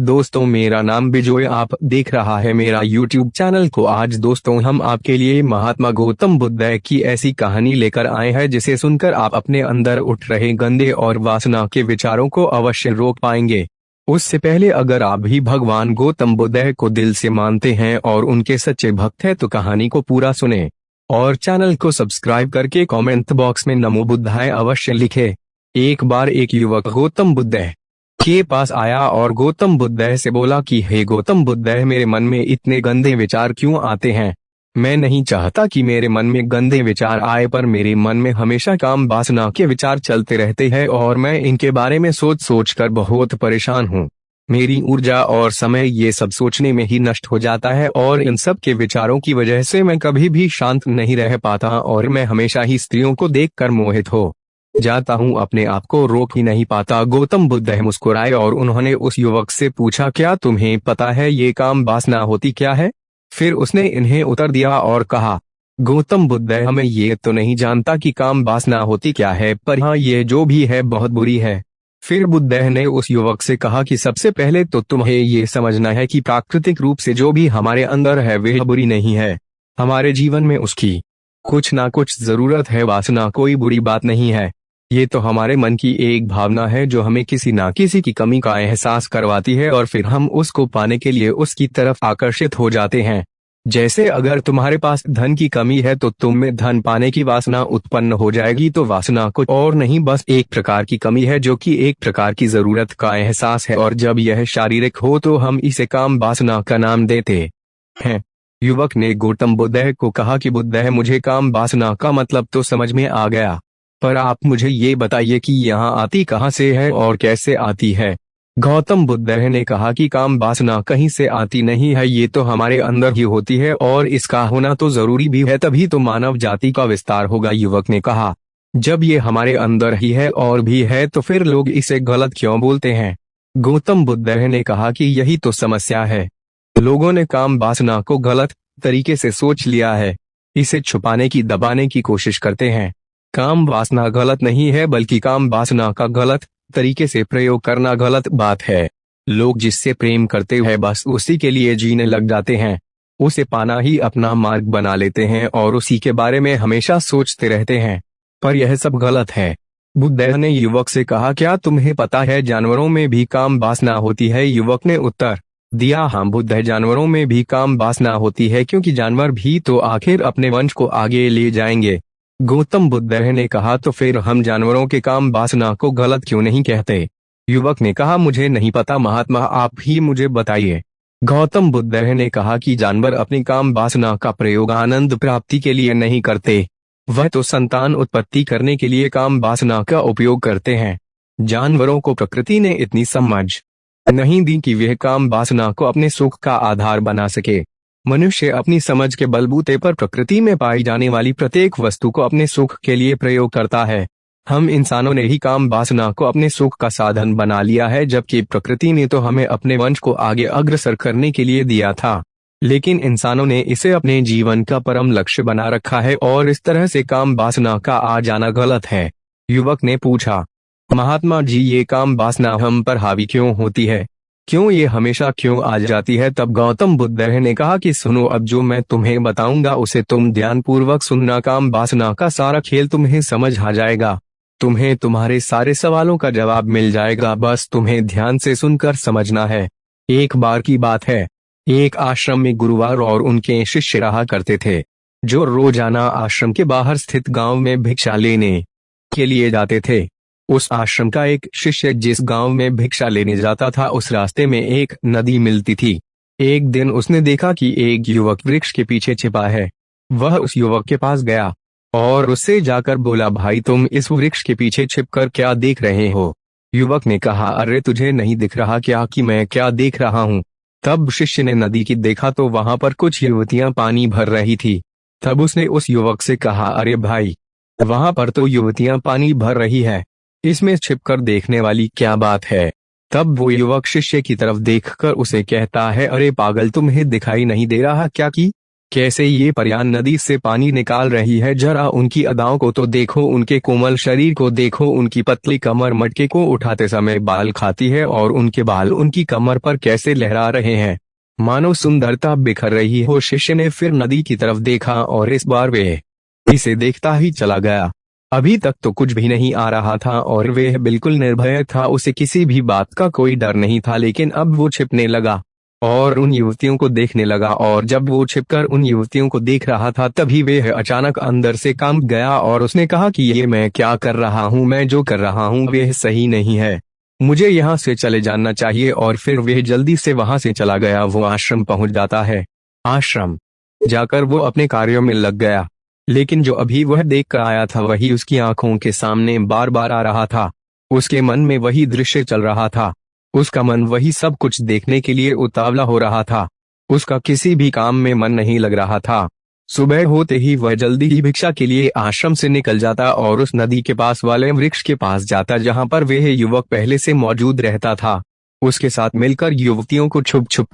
दोस्तों, मेरा नाम बिजोय, आप देख रहा है मेरा यूट्यूब चैनल को। आज दोस्तों हम आपके लिए महात्मा गौतम बुद्ध की ऐसी कहानी लेकर आए हैं जिसे सुनकर आप अपने अंदर उठ रहे गंदे और वासना के विचारों को अवश्य रोक पाएंगे। उससे पहले अगर आप भी भगवान गौतम बुद्ध को दिल से मानते हैं और उनके सच्चे भक्त हैं तो कहानी को पूरा सुने और चैनल को सब्सक्राइब करके कमेंट बॉक्स में नमो बुद्धाय अवश्य लिखे। एक बार एक युवक गौतम बुद्ध के पास आया और गौतम बुद्ध से बोला कि हे गौतम बुद्ध, मेरे मन में इतने गंदे विचार क्यों आते हैं। मैं नहीं चाहता कि मेरे मन में गंदे विचार आए, पर मेरे मन में हमेशा काम वासना के विचार चलते रहते हैं और मैं इनके बारे में सोच सोच कर बहुत परेशान हूँ। मेरी ऊर्जा और समय ये सब सोचने में ही नष्ट हो जाता है और इन सब के विचारों की वजह से मैं कभी भी शांत नहीं रह पाता और मैं हमेशा ही स्त्रियों को देखकर मोहित हो जाता हूँ, अपने आप को रोक ही नहीं पाता। गौतम बुद्ध मुस्कुराए और उन्होंने उस युवक से पूछा, क्या तुम्हें पता है ये काम वासना होती क्या है। फिर उसने इन्हें उत्तर दिया और कहा, गौतम बुद्ध, हमें ये तो नहीं जानता कि काम वासना होती क्या है, पर हाँ ये जो भी है बहुत बुरी है। फिर बुद्ध ने उस युवक से कहा कि सबसे पहले तो तुम्हें ये समझना है कि प्राकृतिक रूप से जो भी हमारे अंदर है वह बुरी नहीं है। हमारे जीवन में उसकी कुछ ना कुछ जरूरत है। वासना कोई बुरी बात नहीं है, ये तो हमारे मन की एक भावना है जो हमें किसी ना किसी की कमी का एहसास करवाती है और फिर हम उसको पाने के लिए उसकी तरफ आकर्षित हो जाते हैं। जैसे अगर तुम्हारे पास धन की कमी है तो तुम में धन पाने की वासना उत्पन्न हो जाएगी। तो वासना कुछ और नहीं, बस एक प्रकार की कमी है जो कि एक प्रकार की जरूरत का एहसास है, और जब यह शारीरिक हो तो हम इसे काम वासना का नाम देते हैं। युवक ने गौतम बुद्ध को कहा कि बुद्ध, मुझे काम वासना का मतलब तो समझ में आ गया, पर आप मुझे ये बताइए कि यहाँ आती कहाँ से है और कैसे आती है। गौतम बुद्ध ने कहा कि काम वासना कहीं से आती नहीं है, ये तो हमारे अंदर ही होती है और इसका होना तो जरूरी भी है, तभी तो मानव जाति का विस्तार होगा। युवक ने कहा, जब ये हमारे अंदर ही है और भी है तो फिर लोग इसे गलत क्यों बोलते हैं। गौतम बुद्ध ने कहा कि यही तो समस्या है, लोगों ने काम वासना को गलत तरीके से सोच लिया है, इसे छुपाने की दबाने की कोशिश करते हैं। काम वासना गलत नहीं है, बल्कि काम वासना का गलत तरीके से प्रयोग करना गलत बात है। लोग जिससे प्रेम करते हैं बस उसी के लिए जीने लग जाते हैं, उसे पाना ही अपना मार्ग बना लेते हैं और उसी के बारे में हमेशा सोचते रहते हैं, पर यह सब गलत है। बुद्ध ने युवक से कहा, क्या तुम्हें पता है जानवरों में भी काम वासना होती है। युवक ने उत्तर दिया, हाँ बुद्ध, जानवरों में भी काम वासना होती है, क्योंकि जानवर भी तो आखिर अपने वंश को आगे ले जाएंगे। गौतम बुद्ध ने कहा, तो फिर हम जानवरों के काम वासना को गलत क्यों नहीं कहते। युवक ने कहा, मुझे नहीं पता महात्मा, आप ही मुझे बताइए। गौतम बुद्ध ने कहा कि जानवर अपनी काम वासना का प्रयोग आनंद प्राप्ति के लिए नहीं करते, वह तो संतान उत्पत्ति करने के लिए काम वासना का उपयोग करते हैं। जानवरों को प्रकृति ने इतनी समझ नहीं दी कि वह काम वासना को अपने सुख का आधार बना सके। मनुष्य अपनी समझ के बलबूते पर प्रकृति में पाई जाने वाली प्रत्येक वस्तु को अपने सुख के लिए प्रयोग करता है। हम इंसानों ने ही काम वासना को अपने सुख का साधन बना लिया है, जबकि प्रकृति ने तो हमें अपने वंश को आगे अग्रसर करने के लिए दिया था, लेकिन इंसानों ने इसे अपने जीवन का परम लक्ष्य बना रखा है और इस तरह से काम वासना का आ जाना गलत है। युवक ने पूछा, महात्मा जी, ये काम वासना हम पर हावी क्यों होती है, क्यों ये हमेशा क्यों आ जाती है। तब गौतम बुद्ध ने कहा कि सुनो, अब जो मैं तुम्हें बताऊंगा उसे तुम ध्यानपूर्वक सुनना। काम वासना का सारा खेल तुम्हें समझ आ जाएगा, तुम्हें तुम्हारे सारे सवालों का जवाब मिल जाएगा, बस तुम्हें ध्यान से सुनकर समझना है। एक बार की बात है, एक आश्रम में गुरुवार और उनके शिष्य रहा करते थे, जो रोजाना आश्रम के बाहर स्थित गांव में भिक्षा लेने के लिए जाते थे। उस आश्रम का एक शिष्य जिस गांव में भिक्षा लेने जाता था, उस रास्ते में एक नदी मिलती थी। एक दिन उसने देखा कि एक युवक वृक्ष के पीछे छिपा है। वह उस युवक के पास गया और उससे जाकर बोला, भाई तुम इस वृक्ष के पीछे छिपकर क्या देख रहे हो। युवक ने कहा, अरे तुझे नहीं दिख रहा क्या कि मैं क्या देख रहा हूँ। तब शिष्य ने नदी की देखा तो वहां पर कुछ युवतियां पानी भर रही थी। तब उसने उस युवक से कहा, अरे भाई, वहां पर तो युवतियां पानी भर रही है, इसमें छिपकर देखने वाली क्या बात है। तब वो युवक शिष्य की तरफ देखकर उसे कहता है, अरे पागल, तुम्हें दिखाई नहीं दे रहा क्या कि कैसे ये परियां नदी से पानी निकाल रही है, जरा उनकी अदाओं को तो देखो, उनके कोमल शरीर को देखो, उनकी पतली कमर मटके को उठाते समय बाल खाती है और उनके बाल उनकी कमर पर कैसे लहरा रहे हैं, मानो सुंदरता बिखर रही हो। शिष्य ने फिर नदी की तरफ देखा और इस बार वे इसे देखता ही चला गया। अभी तक तो कुछ भी नहीं आ रहा था और वह बिल्कुल निर्भय था, उसे किसी भी बात का कोई डर नहीं था। लेकिन अब वो छिपने लगा और उन युवतियों को देखने लगा, और जब वो छिपकर उन युवतियों को देख रहा था तभी वह अचानक अंदर से कांप गया और उसने कहा कि ये मैं क्या कर रहा हूँ, मैं जो कर रहा हूँ वह सही नहीं है, मुझे यहाँ से चले जाना चाहिए। और फिर वह जल्दी से वहां से चला गया। वो आश्रम पहुंच जाता है। आश्रम जाकर वो अपने कार्यों में लग गया, लेकिन जो अभी वह देख कर आया था वही उसकी आंखों के सामने बार बार आ रहा था। उसके मन में वही दृश्य चल रहा था। उसका मन वही सब कुछ देखने के लिए उतावला हो रहा था। उसका किसी भी काम में मन नहीं लग रहा था। सुबह होते ही वह जल्दी ही भिक्षा के लिए आश्रम से निकल जाता और उस नदी के पास वाले वृक्ष के पास जाता जहां पर वह युवक पहले से मौजूद रहता था। उसके साथ मिलकर युवतियों को छुप छुप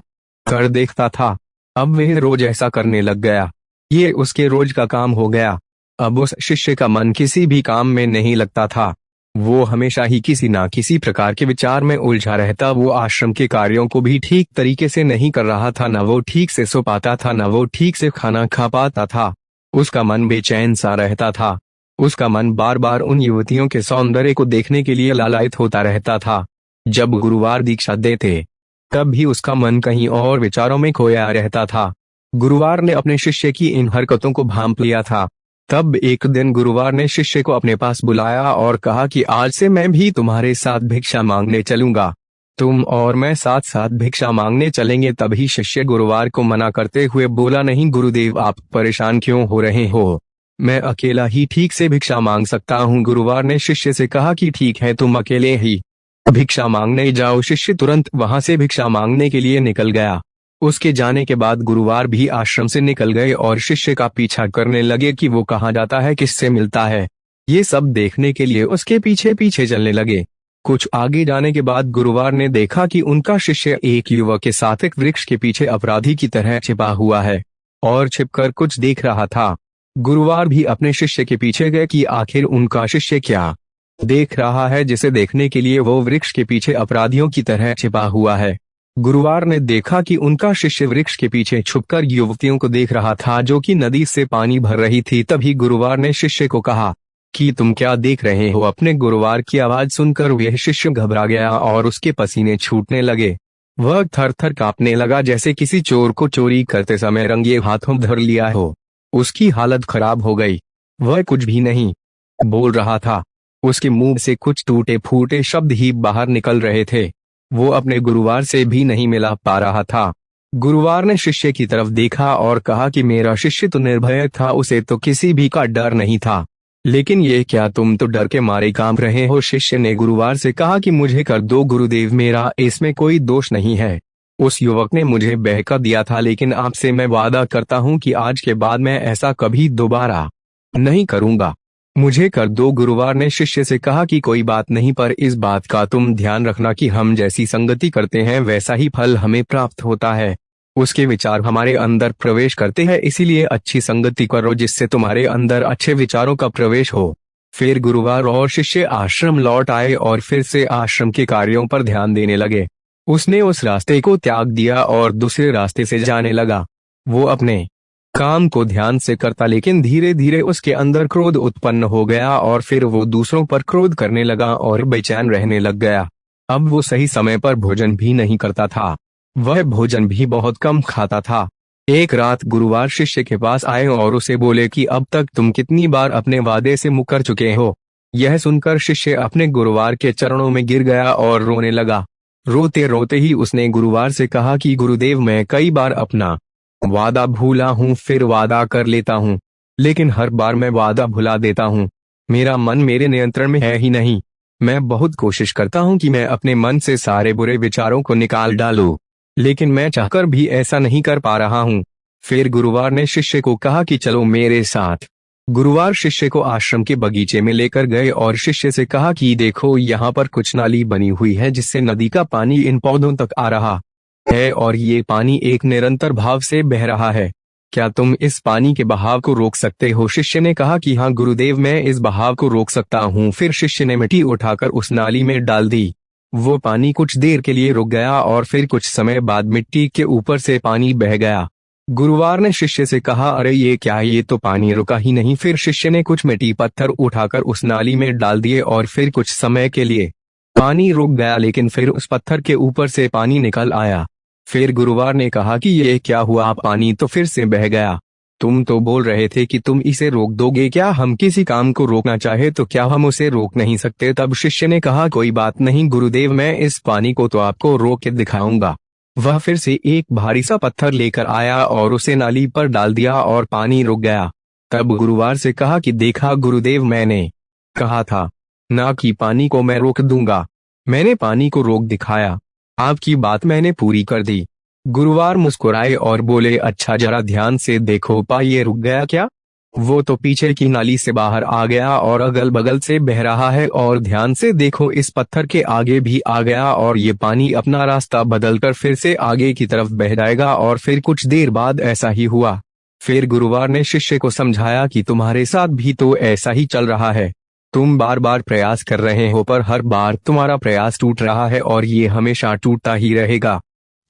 कर देखता था। अब वह रोज ऐसा करने लग गया। ये उसके रोज का काम हो गया। अब उस शिष्य का मन किसी भी काम में नहीं लगता था। वो हमेशा ही किसी ना किसी प्रकार के विचार में उलझा रहता। वो आश्रम के कार्यों को भी ठीक तरीके से नहीं कर रहा था, न वो ठीक से सो पाता था, न वो ठीक से खाना खा पाता था। उसका मन बेचैन सा रहता था। उसका मन बार बार उन युवतियों के सौंदर्य को देखने के लिए लालायित होता रहता था। जब गुरुवार दीक्षा देते तब भी उसका मन कहीं और विचारों में खोया रहता था। गुरुवार ने अपने शिष्य की इन हरकतों को भांप लिया था। तब एक दिन गुरुवार ने शिष्य को अपने पास बुलाया और कहा कि आज से मैं भी तुम्हारे साथ भिक्षा मांगने चलूंगा। तुम और मैं साथ साथ भिक्षा मांगने चलेंगे। तभी शिष्य गुरुवार को मना करते हुए बोला, नहीं गुरुदेव, आप परेशान क्यों हो रहे हो, मैं अकेला ही ठीक से भिक्षा मांग सकता हूँ। गुरुवार ने शिष्य से कहा कि ठीक है, तुम अकेले ही भिक्षा मांगने जाओ। शिष्य तुरंत वहां से भिक्षा मांगने के लिए निकल गया। उसके जाने के बाद गुरुवार भी आश्रम से निकल गए और शिष्य का पीछा करने लगे कि वो कहाँ जाता है, किससे मिलता है। ये सब देखने के लिए उसके पीछे पीछे चलने लगे। कुछ आगे जाने के बाद गुरुवार ने देखा कि उनका शिष्य एक युवक के साथ एक वृक्ष के पीछे अपराधी की तरह छिपा हुआ है और छिपकर कुछ देख रहा था। गुरुवार भी अपने शिष्य के पीछे गए कि आखिर उनका शिष्य क्या देख रहा है, जिसे देखने के लिए वो वृक्ष के पीछे अपराधियों की तरह छिपा हुआ है। गुरुवार ने देखा कि उनका शिष्य वृक्ष के पीछे छुपकर युवतियों को देख रहा था जो कि नदी से पानी भर रही थी। तभी गुरुवार ने शिष्य को कहा कि तुम क्या देख रहे हो। अपने गुरुवार की आवाज सुनकर वह शिष्य घबरा गया और उसके पसीने छूटने लगे। वह थर थर कांपने लगा जैसे किसी चोर को चोरी करते समय रंगे हाथों धर लिया हो। उसकी हालत खराब हो गई। वह कुछ भी नहीं बोल रहा था। उसके मुंह से कुछ टूटे फूटे शब्द ही बाहर निकल रहे थे। वो अपने गुरुवार से भी नहीं मिला पा रहा था। गुरुवार ने शिष्य की तरफ देखा और कहा कि मेरा शिष्य तो निर्भय था, उसे तो किसी भी का डर नहीं था, लेकिन ये क्या, तुम तो डर के मारे कांप रहे हो। शिष्य ने गुरुवार से कहा कि मुझे कर दो गुरुदेव, मेरा इसमें कोई दोष नहीं है। उस युवक ने मुझे बहका दिया था, लेकिन आपसे मैं वादा करता हूँ कि आज के बाद मैं ऐसा कभी दोबारा नहीं करूँगा। मुझे कर दो। गुरुवार ने शिष्य से कहा कि कोई बात नहीं, पर इस बात का तुम ध्यान रखना कि हम जैसी संगति करते हैं वैसा ही फल हमें प्राप्त होता है। उसके विचार हमारे अंदर प्रवेश करते हैं, इसीलिए अच्छी संगति करो जिससे तुम्हारे अंदर अच्छे विचारों का प्रवेश हो। फिर गुरुवार और शिष्य आश्रम लौट आए और फिर से आश्रम के कार्यों पर ध्यान देने लगे। उसने उस रास्ते को त्याग दिया और दूसरे रास्ते से जाने लगा। वो अपने काम को ध्यान से करता, लेकिन धीरे धीरे उसके अंदर क्रोध उत्पन्न हो गया और फिर वो दूसरों पर क्रोध करने लगा और बेचैन रहने लग गया। अब वो सही समय पर भोजन भी नहीं करता था। वह भोजन भी बहुत कम खाता था। एक रात गुरुवार शिष्य के पास आए और उसे बोले कि अब तक तुम कितनी बार अपने वादे से मुकर चुके हो। यह सुनकर शिष्य अपने गुरुवार के चरणों में गिर गया और रोने लगा। रोते रोते ही उसने गुरुवार से कहा कि गुरुदेव, मैं कई बार अपना वादा भूला हूँ, फिर वादा कर लेता हूँ, लेकिन हर बार मैं वादा भुला देता हूँ। मेरा मन मेरे नियंत्रण में है ही नहीं। मैं बहुत कोशिश करता हूँ कि मैं अपने मन से सारे बुरे विचारों को निकाल डालूं, लेकिन मैं चाहकर भी ऐसा नहीं कर पा रहा हूँ। फिर गुरुवार ने शिष्य को कहा कि चलो मेरे साथ। गुरुवार शिष्य को आश्रम के बगीचे में लेकर गए और शिष्य से कहा कि देखो, यहाँ पर कुछ नाली बनी हुई है जिससे नदी का पानी इन पौधों तक आ रहा है और ये पानी एक निरंतर भाव से बह रहा है। क्या तुम इस पानी के बहाव को रोक सकते हो? शिष्य ने कहा कि हाँ गुरुदेव, मैं इस बहाव को रोक सकता हूँ। फिर शिष्य ने मिट्टी उठाकर उस नाली में डाल दी। वो पानी कुछ देर के लिए रुक गया और फिर कुछ समय बाद मिट्टी के ऊपर से पानी बह गया। गुरुवार ने शिष्य से कहा, अरे ये क्या है, ये तो पानी रुका ही नहीं। फिर शिष्य ने कुछ मिट्टी पत्थर उठाकर उस नाली में डाल दिए और फिर कुछ समय के लिए पानी रुक गया, लेकिन फिर उस पत्थर के ऊपर से पानी निकल आया। फिर गुरुवार ने कहा कि ये क्या हुआ, पानी तो फिर से बह गया। तुम तो बोल रहे थे कि तुम इसे रोक दोगे। क्या हम किसी काम को रोकना चाहे तो क्या हम उसे रोक नहीं सकते? तब शिष्य ने कहा, कोई बात नहीं गुरुदेव, मैं इस पानी को तो आपको रोक के दिखाऊंगा। वह फिर से एक भारी सा पत्थर लेकर आया और उसे नाली पर डाल दिया और पानी रुक गया। तब गुरुवार से कहा कि देखा गुरुदेव, मैंने कहा था ना कि पानी को मैं रोक दूंगा। मैंने पानी को रोक दिखाया। आपकी बात मैंने पूरी कर दी। गुरुवार मुस्कुराए और बोले, अच्छा जरा ध्यान से देखो, ये रुक गया क्या? वो तो पीछे की नाली से बाहर आ गया और अगल बगल से बह रहा है। और ध्यान से देखो, इस पत्थर के आगे भी आ गया और ये पानी अपना रास्ता बदलकर फिर से आगे की तरफ बह जाएगा। और फिर कुछ देर बाद ऐसा ही हुआ। फिर गुरुवार ने शिष्य को समझाया कि तुम्हारे साथ भी तो ऐसा ही चल रहा है। तुम बार बार प्रयास कर रहे हो पर हर बार तुम्हारा प्रयास टूट रहा है और ये हमेशा टूटता ही रहेगा।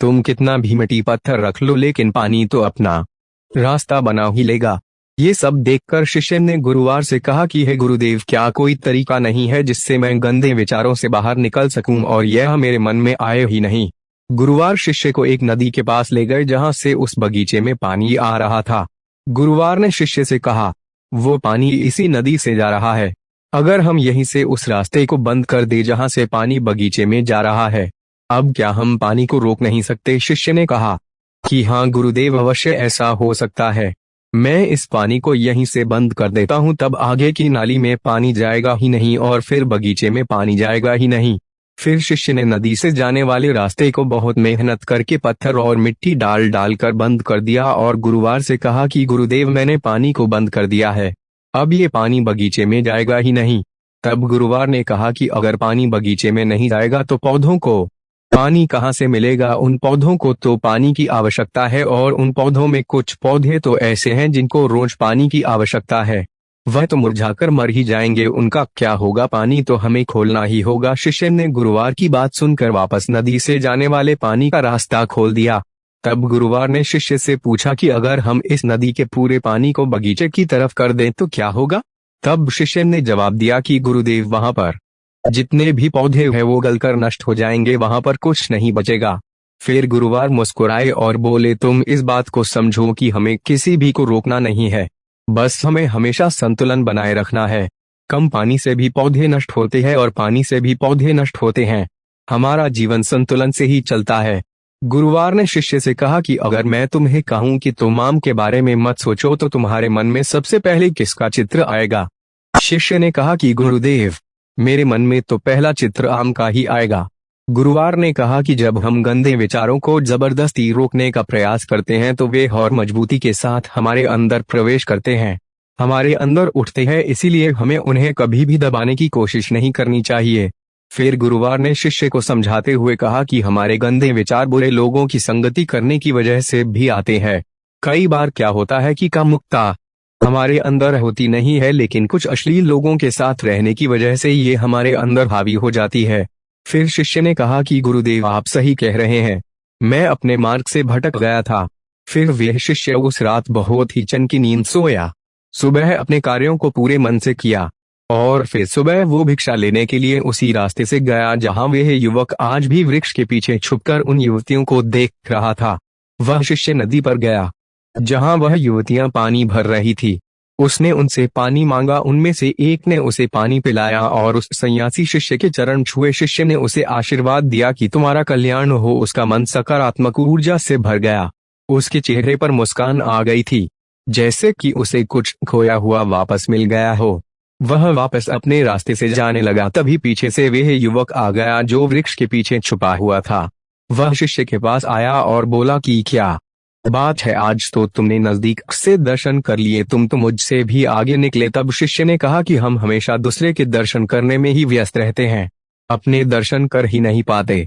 तुम कितना भी मिट्टी पत्थर रख लो, लेकिन पानी तो अपना रास्ता बना ही लेगा। ये सब देखकर शिष्य ने गुरुवार से कहा कि हे गुरुदेव, क्या कोई तरीका नहीं है जिससे मैं गंदे विचारों से बाहर निकल सकूं और यह मेरे मन में आए ही नहीं? गुरुवार शिष्य को एक नदी के पास ले गए जहां से उस बगीचे में पानी आ रहा था। गुरुवार ने शिष्य से कहा, वो पानी इसी नदी से जा रहा है। अगर हम यहीं से उस रास्ते को बंद कर दे जहां से पानी बगीचे में जा रहा है, अब क्या हम पानी को रोक नहीं सकते? शिष्य ने कहा कि हाँ गुरुदेव, अवश्य ऐसा हो सकता है। मैं इस पानी को यहीं से बंद कर देता हूँ, तब आगे की नाली में पानी जाएगा ही नहीं और फिर बगीचे में पानी जाएगा ही नहीं। फिर शिष्य ने नदी से जाने वाले रास्ते को बहुत मेहनत करके पत्थर और मिट्टी डाल डाल कर बंद कर दिया और गुरुवार से कहा कि गुरुदेव, मैंने पानी को बंद कर दिया है, अब ये पानी बगीचे में जाएगा ही नहीं। तब गुरुवार ने कहा कि अगर पानी बगीचे में नहीं जाएगा तो पौधों को पानी कहाँ से मिलेगा? उन पौधों को तो पानी की आवश्यकता है और उन पौधों में कुछ पौधे तो ऐसे हैं जिनको रोज पानी की आवश्यकता है। वह तो मुरझाकर मर ही जाएंगे, उनका क्या होगा? पानी तो हमें खोलना ही होगा। शिष्य ने गुरुवार की बात सुनकर वापस नदी से जाने वाले पानी का रास्ता खोल दिया। तब गुरुवार ने शिष्य से पूछा कि अगर हम इस नदी के पूरे पानी को बगीचे की तरफ कर दें तो क्या होगा? तब शिष्य ने जवाब दिया कि गुरुदेव, वहां पर जितने भी पौधे हैं वो गलकर नष्ट हो जाएंगे, वहां पर कुछ नहीं बचेगा। फिर गुरुवार मुस्कुराए और बोले, तुम इस बात को समझो कि हमें किसी भी को रोकना नहीं है, बस हमें हमेशा संतुलन बनाए रखना है। कम पानी से भी पौधे नष्ट होते हैं और पानी से भी पौधे नष्ट होते हैं। हमारा जीवन संतुलन से ही चलता है। गुरुवार ने शिष्य से कहा कि अगर मैं तुम्हें कहूं कि तुम आम के बारे में मत सोचो तो तुम्हारे मन में सबसे पहले किसका चित्र आएगा? शिष्य ने कहा कि गुरुदेव, मेरे मन में तो पहला चित्र आम का ही आएगा। गुरुवार ने कहा कि जब हम गंदे विचारों को जबरदस्ती रोकने का प्रयास करते हैं तो वे और मजबूती के साथ हमारे अंदर प्रवेश करते हैं, हमारे अंदर उठते हैं, इसीलिए हमें उन्हें कभी भी दबाने की कोशिश नहीं करनी चाहिए। फिर गुरुवार ने शिष्य को समझाते हुए कहा कि हमारे गंदे विचार बुरे लोगों की संगति करने की वजह से भी आते हैं। कई बार क्या होता है कि कामुकता हमारे अंदर होती नहीं है, लेकिन कुछ अश्लील लोगों के साथ रहने की वजह से ये हमारे अंदर हावी हो जाती है। फिर शिष्य ने कहा कि गुरुदेव, आप सही कह रहे हैं, मैं अपने मार्ग से भटक गया था। फिर वह शिष्य उस रात बहुत ही चैन की नींद सोया। सुबह अपने कार्यों को पूरे मन से किया और फिर सुबह वो भिक्षा लेने के लिए उसी रास्ते से गया जहां वह युवक आज भी वृक्ष के पीछे छुपकर उन युवतियों को देख रहा था। वह शिष्य नदी पर गया जहां वह युवतियां पानी भर रही थी। उसने उनसे पानी मांगा, उनमें से एक ने उसे पानी पिलाया और उस सन्यासी शिष्य के चरण छुए। शिष्य ने उसे आशीर्वाद दिया कि तुम्हारा कल्याण हो। उसका मन सकारात्मक ऊर्जा से भर गया। उसके चेहरे पर मुस्कान आ गई थी, जैसे कि उसे कुछ खोया हुआ वापस मिल गया हो। वह वापस अपने रास्ते से जाने लगा, तभी पीछे से वह युवक आ गया जो वृक्ष के पीछे छुपा हुआ था। वह शिष्य के पास आया और बोला कि क्या बात है, आज तो तुमने नजदीक से दर्शन कर लिए, तुम तो मुझसे भी आगे निकले। तब शिष्य ने कहा कि हम हमेशा दूसरे के दर्शन करने में ही व्यस्त रहते हैं, अपने दर्शन कर ही नहीं पाते।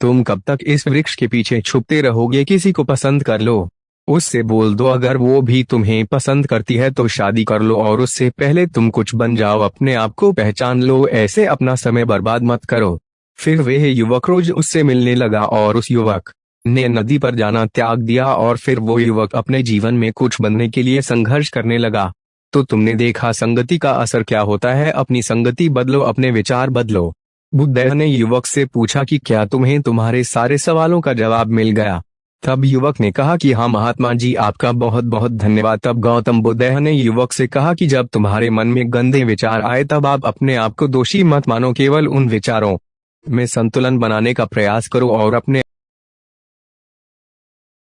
तुम कब तक इस वृक्ष के पीछे छुपते रहोगे? किसी को पसंद कर लो, उससे बोल दो अगर वो भी तुम्हें पसंद करती है तो शादी कर लो और उससे पहले तुम कुछ बन जाओ, अपने आप को पहचान लो, ऐसे अपना समय बर्बाद मत करो। फिर वह युवक रोज उससे मिलने लगा और उस युवक ने नदी पर जाना त्याग दिया और फिर वो युवक अपने जीवन में कुछ बनने के लिए संघर्ष करने लगा। तो तुमने देखा संगति का असर क्या होता है, अपनी संगति बदलो, अपने विचार बदलो। बुद्ध ने युवक से पूछा कि क्या तुम्हें तुम्हारे सारे सवालों का जवाब मिल गया? तब युवक ने कहा कि हाँ महात्मा जी, आपका बहुत बहुत धन्यवाद। तब गौतम बुद्ध ने युवक से कहा कि जब तुम्हारे मन में गंदे विचार आए तब आप अपने आप को दोषी मत मानो, केवल उन विचारों में संतुलन बनाने का प्रयास करो और अपने